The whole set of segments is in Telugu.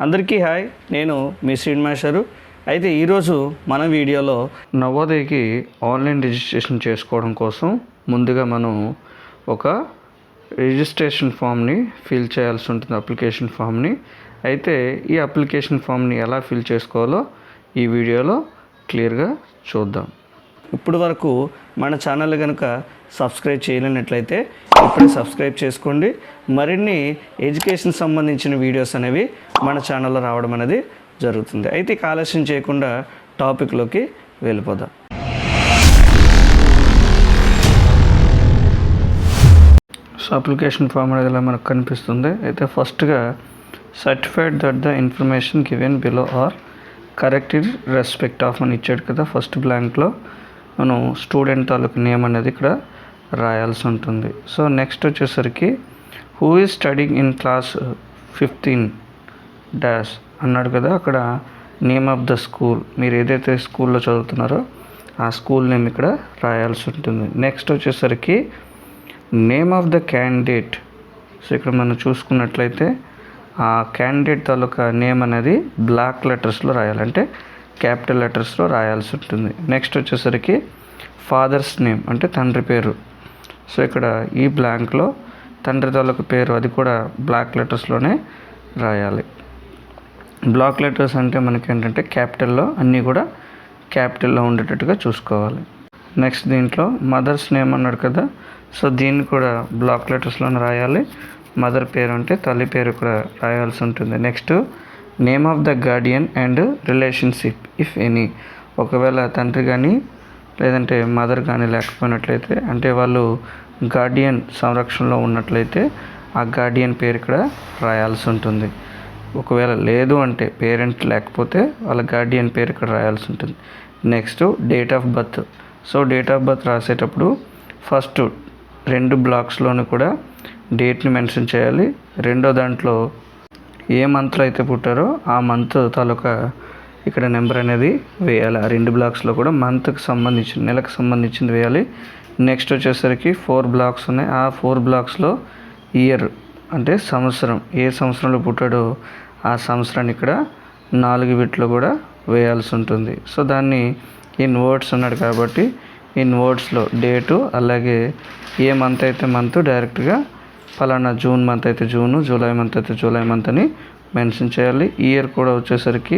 అందరికీ హాయ్, నేను మీ శ్రీనివాసరు. అయితే ఈరోజు మన వీడియోలో నవోదయకి ఆన్లైన్ రిజిస్ట్రేషన్ చేసుకోవడం కోసం ముందుగా మనం ఒక రిజిస్ట్రేషన్ ఫామ్ని ఫిల్ చేయాల్సి ఉంటుంది, అప్లికేషన్ ఫామ్ని. అయితే ఈ అప్లికేషన్ ఫామ్ని ఎలా ఫిల్ చేసుకోవాలో ఈ వీడియోలో క్లియర్గా చూద్దాం. ఇప్పుడు వరకు మన ఛానల్ కనుక సబ్స్క్రైబ్ చేయలేనట్లయితే ఇప్పుడే సబ్స్క్రైబ్ చేసుకోండి. మరిన్ని ఎడ్యుకేషన్ సంబంధించిన వీడియోస్ అనేవి మన ఛానల్లో రావడం అనేది జరుగుతుంది. అయితే ఆలస్యం చేయకుండా టాపిక్లోకి వెళ్ళిపోదాం. సో అప్లికేషన్ ఫామ్ అనేది ఇలా మనకు కనిపిస్తుంది. అయితే ఫస్ట్గా certified that the information given below are correct in respect of అని ఇచ్చాడు కదా. ఫస్ట్ బ్లాంక్లో మనం స్టూడెంట్ తాలూకు నేమ్ అనేది ఇక్కడ రాయాల్సి ఉంటుంది. సో నెక్స్ట్ వచ్చేసరికి who is studying in class 15 dash అన్నాడు కదా. అక్కడ నేమ్ ఆఫ్ ద స్కూల్, మీరు ఏదైతే స్కూల్లో చదువుతున్నారో ఆ స్కూల్ నేమ్ ఇక్కడ రాయాల్సి ఉంటుంది. నెక్స్ట్ వచ్చేసరికి name of the candidate. So ఇక్కడ మనం చూసుకున్నట్లయితే ఆ క్యాండిడేట్ తాలూకా నేమ్ అనేది బ్లాక్ లెటర్స్లో రాయాలంటే క్యాపిటల్ లెటర్స్లో రాయాల్సి ఉంటుంది. నెక్స్ట్ వచ్చేసరికి ఫాదర్స్ నేమ్ అంటే తండ్రి పేరు. సో ఇక్కడ ఈ బ్లాంక్లో తండ్రి తాలూకా పేరు అది కూడా బ్లాక్ లెటర్స్లోనే రాయాలి. బ్లాక్ లెటర్స్ అంటే మనకి ఏంటంటే క్యాపిటల్లో అన్నీ కూడా క్యాపిటల్లో ఉండేటట్టుగా చూసుకోవాలి. నెక్స్ట్ దీంట్లో మదర్స్ నేమ్ అన్నాడు కదా. సో దీన్ని కూడా బ్లాక్ లెటర్స్లోనే రాయాలి. మదర్ పేరు అంటే తల్లి పేరు కూడా రాయాల్సి ఉంటుంది. Next name of the Guardian and relationship if any. ఒకవేళ తండ్రి కానీ లేదంటే మదర్ కానీ లేకపోయినట్లయితే, అంటే వాళ్ళు గార్డియన్ సంరక్షణలో ఉన్నట్లయితే ఆ గార్డియన్ పేరు ఇక్కడ రాయాల్సి ఉంటుంది. ఒకవేళ లేదు అంటే పేరెంట్ లేకపోతే వాళ్ళ గార్డియన్ పేరు ఇక్కడ రాయాల్సి ఉంటుంది. Next date of birth. So date of birth రాసేటప్పుడు ఫస్ట్ 2 బ్లాక్స్లోనూ కూడా డేట్ని మెన్షన్ చేయాలి. రెండో దాంట్లో ఏ మంత్లో అయితే పుట్టారో ఆ మంత్ తాలూకా ఇక్కడ నెంబర్ అనేది వేయాలి. ఆ 2 బ్లాక్స్లో కూడా మంత్కి సంబంధించిన నెలకు సంబంధించింది వేయాలి. నెక్స్ట్ వచ్చేసరికి 4 బ్లాక్స్ ఉన్నాయి. ఆ 4 బ్లాక్స్లో ఇయర్ అంటే సంవత్సరం, ఏ సంవత్సరంలో పుట్టాడో ఆ సంవత్సరాన్ని ఇక్కడ 4 బిట్లో కూడా వేయాల్సి ఉంటుంది. సో దాన్ని ఇన్ వర్డ్స్ అన్నాడు కాబట్టి ఇన్ వర్డ్స్లో డేటు, అలాగే ఏ మంత్ అయితే మంత్ డైరెక్ట్గా ఫలానా జూన్ మంత్ అయితే జూను, జూలై మంత్ అయితే జూలై మంత్ అని మెన్షన్ చేయాలి. ఇయర్ కూడా వచ్చేసరికి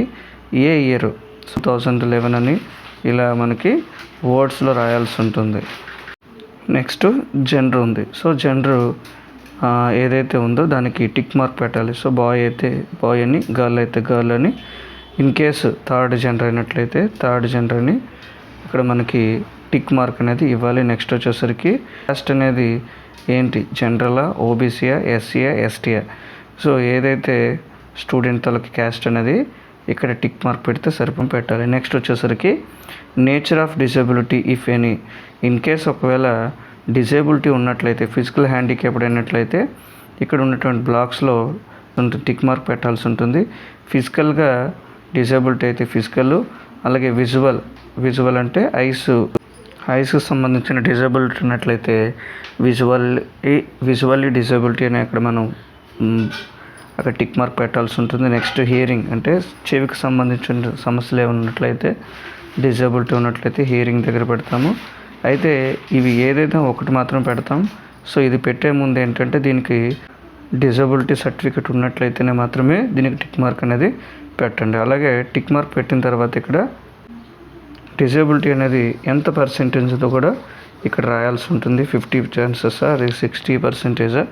ఏ ఇయర్ 2011 అని ఇలా మనకి వర్డ్స్లో రాయాల్సి ఉంటుంది. నెక్స్ట్ జెండర్ ఉంది. సో జెండర్ ఏదైతే ఉందో దానికి టిక్ మార్క్ పెట్టాలి. సో బాయ్ అయితే బాయ్ అని, గర్ల్ అయితే గర్ల్ అని. ఇన్ కేసు థర్డ్ జెండర్ అయినట్లయితే థర్డ్ జెండర్ అని ఇక్కడ మనకి టిక్ మార్క్ అనేది ఇవ్వాలి. నెక్స్ట్ వచ్చేసరికి కాస్ట్ అనేది ఏంటి, జనరలా, ఓబీసీయా, ఎస్సీయా, ఎస్టీయా. సో ఏదైతే స్టూడెంట్ తలకి క్యాస్ట్ అనేది ఇక్కడ టిక్ మార్క్ పెడితే పెట్టాలి. నెక్స్ట్ వచ్చేసరికి nature of disability if any. In case ఒకవేళ డిసేబిలిటీ ఉన్నట్లయితే, ఫిజికల్ హ్యాండిక్యాప్డ్ అయినట్లయితే ఇక్కడ ఉన్నటువంటి బ్లాక్స్లో టిక్ మార్క్ పెట్టాల్సి ఉంటుంది. ఫిజికల్గా డిసేబిలిటీ అయితే ఫిజికల్, అలాగే విజువల్ అంటే ఐస్కి సంబంధించిన డిజేబిలిటీ ఉన్నట్లయితే విజువల్లీ డిజేబిలిటీ అని అక్కడ మనం అక్కడ టిక్ మార్క్ పెట్టాల్సి ఉంటుంది. నెక్స్ట్ హియరింగ్ అంటే చెవికి సంబంధించిన సమస్యలు ఏమైనా ఉన్నట్లయితే, డిజేబిలిటీ ఉన్నట్లయితే హియరింగ్ దగ్గర పెడతాము. అయితే ఇవి ఏదైతే ఒకటి మాత్రం పెడతాం. సో ఇది పెట్టే ముందు ఏంటంటే దీనికి డిజేబిలిటీ సర్టిఫికేట్ ఉన్నట్లయితేనే మాత్రమే దీనికి టిక్ మార్క్ అనేది పెట్టండి. అలాగే టిక్ మార్క్ పెట్టిన తర్వాత ఇక్కడ డిజేబిలిటీ అనేది ఎంత పర్సెంటేజ్తో కూడా ఇక్కడ రాయాల్సి ఉంటుంది. 50% అది 60%.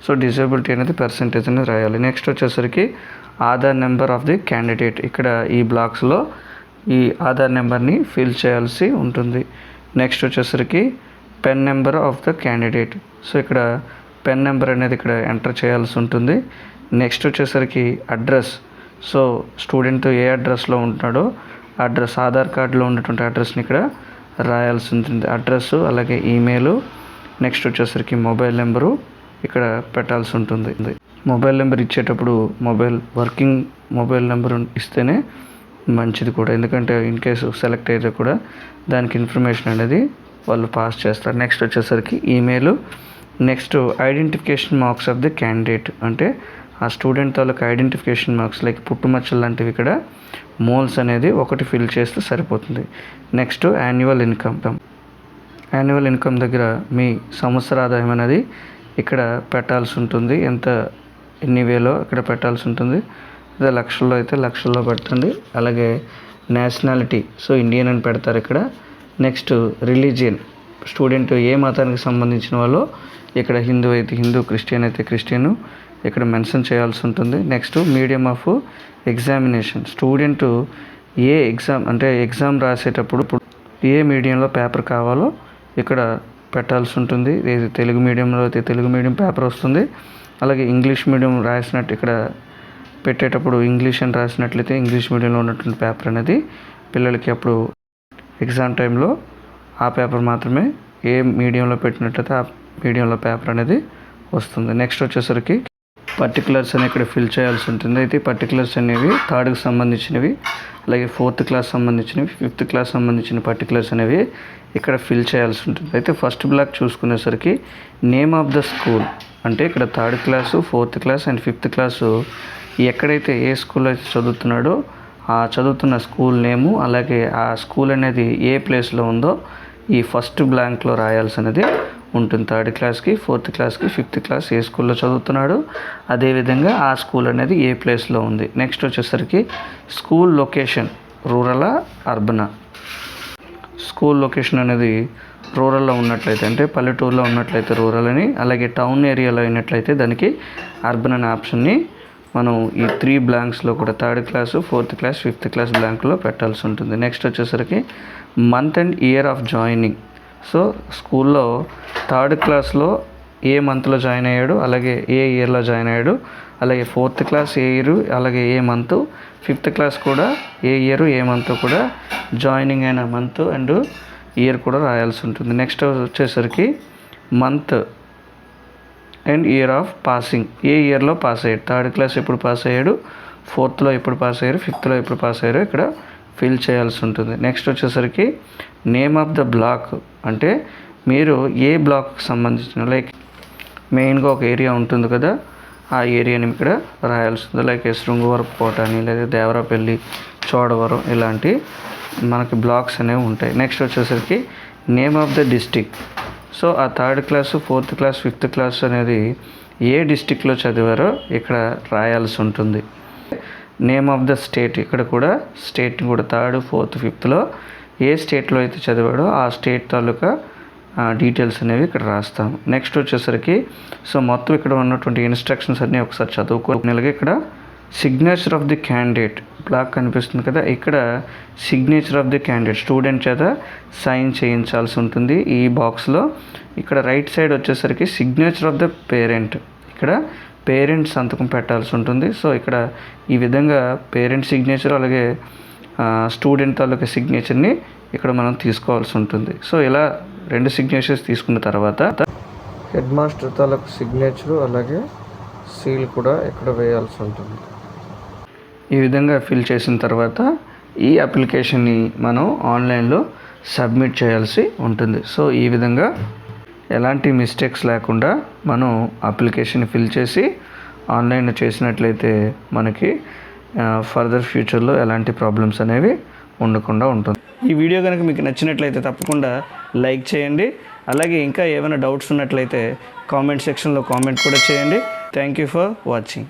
సో డిజేబిలిటీ అనేది పర్సెంటేజ్ అనేది రాయాలి. నెక్స్ట్ వచ్చేసరికి Aadhaar number of the candidate. ఇక్కడ ఈ బ్లాక్స్లో ఈ ఆధార్ నెంబర్ని ఫిల్ చేయాల్సి ఉంటుంది. నెక్స్ట్ వచ్చేసరికి pen number of the candidate. So ఇక్కడ పెన్ నెంబర్ అనేది ఇక్కడ ఎంటర్ చేయాల్సి ఉంటుంది. నెక్స్ట్ వచ్చేసరికి అడ్రస్. సో స్టూడెంట్ ఏ అడ్రస్లో ఉంటున్నాడో అడ్రస్, ఆధార్ కార్డులో ఉన్నటువంటి అడ్రస్ని ఇక్కడ రాయాల్సి ఉంటుంది. అడ్రస్, అలాగే ఈమెయిల్. నెక్స్ట్ వచ్చేసరికి మొబైల్ నెంబరు ఇక్కడ పెట్టాల్సి ఉంటుంది. మొబైల్ నెంబర్ ఇచ్చేటప్పుడు వర్కింగ్ మొబైల్ నెంబర్ ఇస్తేనే మంచిది కూడా, ఎందుకంటే ఇన్ కేసు సెలెక్ట్ అయితే కూడా దానికి ఇన్ఫర్మేషన్ అనేది వాళ్ళు పాస్ చేస్తారు. నెక్స్ట్ వచ్చేసరికి email. Next identification marks of the candidate అంటే ఆ స్టూడెంట్ తాలూకు ఐడెంటిఫికేషన్ మార్క్స్ లైక్ పుట్టుమచ్చలు లాంటివి ఇక్కడ మోల్స్ అనేది ఒకటి ఫిల్ చేస్తే సరిపోతుంది. నెక్స్ట్ యాన్యువల్ ఇన్కమ్ దగ్గర మీ సంవత్సర ఆదాయం అనేది ఇక్కడ పెట్టాల్సి ఉంటుంది. ఎన్ని వేలో ఇక్కడ పెట్టాల్సి ఉంటుంది. అదే లక్షల్లో అయితే లక్షల్లో పెట్టండి. అలాగే నేషనాలిటీ, సో ఇండియన్ అని పెడతారు ఇక్కడ. నెక్స్ట్ రిలీజియన్, స్టూడెంట్ ఏ మతానికి సంబంధించిన వాళ్ళో ఇక్కడ హిందూ అయితే హిందూ, క్రిస్టియన్ అయితే క్రిస్టియన్ ఇక్కడ మెన్షన్ చేయాల్సి ఉంటుంది. Next medium of examination, student A exam రాసేటప్పుడు ఏ మీడియంలో పేపర్ కావాలో ఇక్కడ పెట్టాల్సి ఉంటుంది. తెలుగు మీడియంలో అయితే తెలుగు మీడియం పేపర్ వస్తుంది. అలాగే ఇంగ్లీష్ మీడియం రాసినట్టు ఇక్కడ పెట్టేటప్పుడు ఇంగ్లీష్ అని రాసినట్లయితే ఇంగ్లీష్ మీడియంలో ఉన్నటువంటి పేపర్ అనేది పిల్లలకి అప్పుడు ఎగ్జామ్ టైంలో ఆ పేపర్ మాత్రమే, ఏ మీడియంలో పెట్టినట్లయితే ఆ మీడియంలో పేపర్ అనేది వస్తుంది. నెక్స్ట్ వచ్చేసరికి పర్టికులర్స్ అని ఇక్కడ ఫిల్ చేయాల్సి ఉంటుంది. అయితే పర్టికులర్స్ అనేవి 3rd సంబంధించినవి, అలాగే 4th క్లాస్ సంబంధించినవి, 5th క్లాస్ సంబంధించిన పర్టికులర్స్ అనేవి ఇక్కడ ఫిల్ చేయాల్సి ఉంటుంది. అయితే ఫస్ట్ బ్లాక్ చూసుకునేసరికి నేమ్ ఆఫ్ ద స్కూల్, అంటే ఇక్కడ 3rd class, 4th class and 5th class ఎక్కడైతే ఏ స్కూల్లో అయితే చదువుతున్నాడో ఆ చదువుతున్న స్కూల్ నేము, అలాగే ఆ స్కూల్ అనేది ఏ ప్లేస్లో ఉందో ఈ ఫస్ట్ బ్లాంక్లో రాయాల్సి అనేది ఉంటుంది. 3rd క్లాస్కి, 4th క్లాస్కి, 5th క్లాస్ ఏ స్కూల్లో చదువుతున్నాడు, అదేవిధంగా ఆ స్కూల్ అనేది ఏ ప్లేస్లో ఉంది. నెక్స్ట్ వచ్చేసరికి స్కూల్ లొకేషన్, రూరలా అర్బనా. స్కూల్ లొకేషన్ అనేది రూరల్లో ఉన్నట్లయితే, అంటే పల్లెటూరులో ఉన్నట్లయితే రూరల్ అని, అలాగే టౌన్ ఏరియాలో అయినట్లయితే దానికి అర్బన్ అనే ఆప్షన్ని మనం ఈ 3 బ్లాంక్స్లో కూడా 3rd class, 4th class, 5th class బ్లాంక్లో పెట్టాల్సి ఉంటుంది. నెక్స్ట్ వచ్చేసరికి month and year of joining. So స్కూల్లో 3rd క్లాస్లో ఏ మంత్లో జాయిన్ అయ్యాడు, అలాగే ఏ ఇయర్లో జాయిన్ అయ్యాడు, అలాగే 4th క్లాస్ ఏ ఇయర్, అలాగే ఏ మంత్, 5th క్లాస్ కూడా ఏ ఇయర్ ఏ మంత్ కూడా జాయినింగ్ అయిన మంత్ అండ్ ఇయర్ కూడా రాయాల్సి ఉంటుంది. నెక్స్ట్ వచ్చేసరికి month and year of passing, ఏ ఇయర్లో పాస్ అయ్యాడు, 3rd క్లాస్ ఎప్పుడు పాస్ అయ్యాడు, 4thలో ఎప్పుడు పాస్ అయ్యారు, 5thలో ఎప్పుడు పాస్ అయ్యారో ఇక్కడ ఫిల్ చేయాల్సి ఉంటుంది. నెక్స్ట్ వచ్చేసరికి నేమ్ ఆఫ్ ద బ్లాక్, అంటే మీరు ఏ బ్లాక్కి సంబంధించిన, లైక్ మెయిన్గా ఒక ఏరియా ఉంటుంది కదా, ఆ ఏరియాని ఇక్కడ రాయాల్సి ఉంది. లైక్ శృంగవరపు కోట అని, లేదా దేవరాపల్లి, చోడవరం, ఇలాంటి మనకి బ్లాక్స్ అనేవి ఉంటాయి. నెక్స్ట్ వచ్చేసరికి name of the district. So ఆ 3rd class, 4th class, 5th class అనేది ఏ డిస్టిక్లో చదివారో ఇక్కడ రాయాల్సి ఉంటుంది. నేమ్ ఆఫ్ ద స్టేట్, ఇక్కడ కూడా స్టేట్ని కూడా 3rd, 4th, 5thలో ఏ స్టేట్లో అయితే చదివాడో ఆ స్టేట్ తాలూకా డీటెయిల్స్ అనేవి ఇక్కడ రాస్తాము. నెక్స్ట్ వచ్చేసరికి సో మొత్తం ఇక్కడ ఉన్నటువంటి ఇన్స్ట్రక్షన్స్ అన్నీ ఒకసారి చదువుకోవాలి. ఇక్కడ signature of the candidate block కనిపిస్తుంది కదా, ఇక్కడ signature of the candidate student చేత సైన్ చేయించాల్సి ఉంటుంది ఈ బాక్స్లో. ఇక్కడ రైట్ సైడ్ వచ్చేసరికి సిగ్నేచర్ ఆఫ్ ద పేరెంట్, ఇక్కడ పేరెంట్ సంతకం పెట్టాల్సి ఉంటుంది. సో ఇక్కడ ఈ విధంగా పేరెంట్ సిగ్నేచర్, అలాగే స్టూడెంట్ తాలూకా సిగ్నేచర్ని ఇక్కడ మనం తీసుకోవాల్సి ఉంటుంది. సో ఇలా 2 సిగ్నేచర్స్ తీసుకున్న తర్వాత హెడ్ మాస్టర్ తాలూకా సిగ్నేచరు, అలాగే సీల్ కూడా ఇక్కడ వేయాల్సి ఉంటుంది. ఈ విధంగా ఫిల్ చేసిన తర్వాత ఈ అప్లికేషన్ని మనం ఆన్లైన్లో సబ్మిట్ చేయాల్సి ఉంటుంది. సో ఈ విధంగా ఎలాంటి మిస్టేక్స్ లేకుండా మనం అప్లికేషన్ ఫిల్ చేసి ఆన్లైన్లో చేసినట్లయితే మనకి ఫర్దర్ ఫ్యూచర్లో ఎలాంటి ప్రాబ్లమ్స్ అనేవి ఉండకుండా ఉంటుంది. ఈ వీడియో కనుక మీకు నచ్చినట్లయితే తప్పకుండా లైక్ చేయండి. అలాగే ఇంకా ఏమైనా డౌట్స్ ఉన్నట్లయితే కామెంట్ సెక్షన్లో కామెంట్ కూడా చేయండి. Thank you for watching.